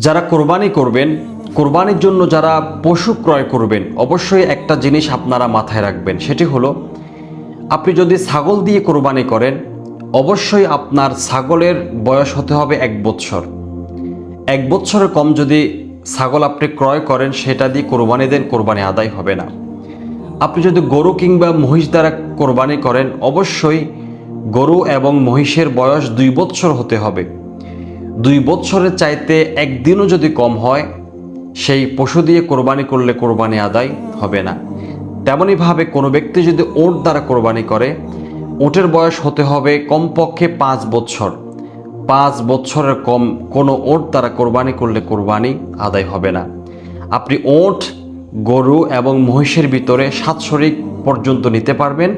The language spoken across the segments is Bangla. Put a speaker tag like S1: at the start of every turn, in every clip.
S1: যারা কোরবানি করবেন, কোরবানির জন্য যারা পশু ক্রয় করবেন, অবশ্যই একটা জিনিস আপনারা মাথায় রাখবেন, সেটি হলো আপনি যদি ছাগল দিয়ে কোরবানি করেন, অবশ্যই আপনার ছাগলের বয়স হতে হবে 1 বছর। 1 বছরের কম যদি ছাগল আপনি ক্রয় করেন, সেটা দিয়ে কোরবানি দেন, কোরবানি আদায় হবে না। আপনি যদি গরু কিংবা মহিষ দ্বারা কোরবানি করেন, অবশ্যই গরু এবং মহিষের বয়স 2 বছর হতে হবে। 2 বছরের চাইতে একদিনও যদি কম হয়, সেই পশু দিয়ে কোরবানি করলে কোরবানি আদায় হবে না। তেমনইভাবে কোনো ব্যক্তি যদি ওট দ্বারা কোরবানি করে, ওটের বয়স হতে হবে কমপক্ষে 5 বছর। 5 বছরের কম কোনো ওট দ্বারা কোরবানি করলে কোরবানি আদায় হবে না। আপনি ওট, গরু এবং মহিষের ভিতরে 7 শরিক পর্যন্ত নিতে পারবেন।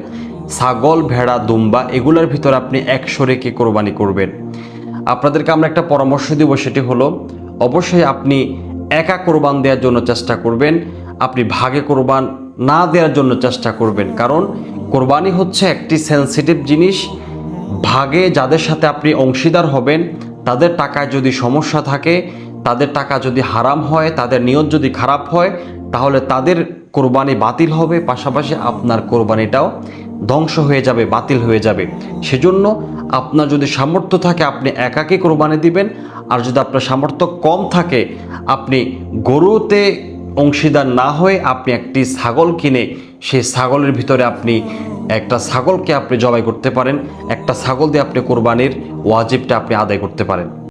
S1: ছাগল, ভেড়া, দুম্বা এগুলোর ভিতরে আপনি 1 শরিকে কোরবানি করবেন। আপনাদেরকে আমরা একটা পরামর্শ দিব, সেটি হলো অবশ্যই আপনি একা কোরবান দেওয়ার জন্য চেষ্টা করবেন। আপনি ভাগে কোরবান না দেওয়ার জন্য চেষ্টা করবেন, কারণ কোরবানি হচ্ছে একটি সেন্সিটিভ জিনিস। ভাগে যাদের সাথে আপনি অংশীদার হবেন, তাদের টাকায় যদি সমস্যা থাকে, তাদের টাকা যদি হারাম হয়, তাদের নিয়ত যদি খারাপ হয়, তাহলে তাদের কোরবানি বাতিল হবে, পাশাপাশি আপনার কোরবানিটাও ধ্বংস হয়ে যাবে, বাতিল হয়ে যাবে। সেজন্য আপনার যদি সামর্থ্য থাকে আপনি একাকে কোরবানি দিবেন, আর যদি আপনার সামর্থ্য কম থাকে আপনি গরুতে অংশীদার না হয়ে আপনি একটি ছাগল কিনে সেই ছাগলের ভিতরে আপনি একটা ছাগলকে আপনি জবাই করতে পারেন। একটা ছাগল দিয়ে আপনি কোরবানির ওয়াজিবটা আপনি আদায় করতে পারেন।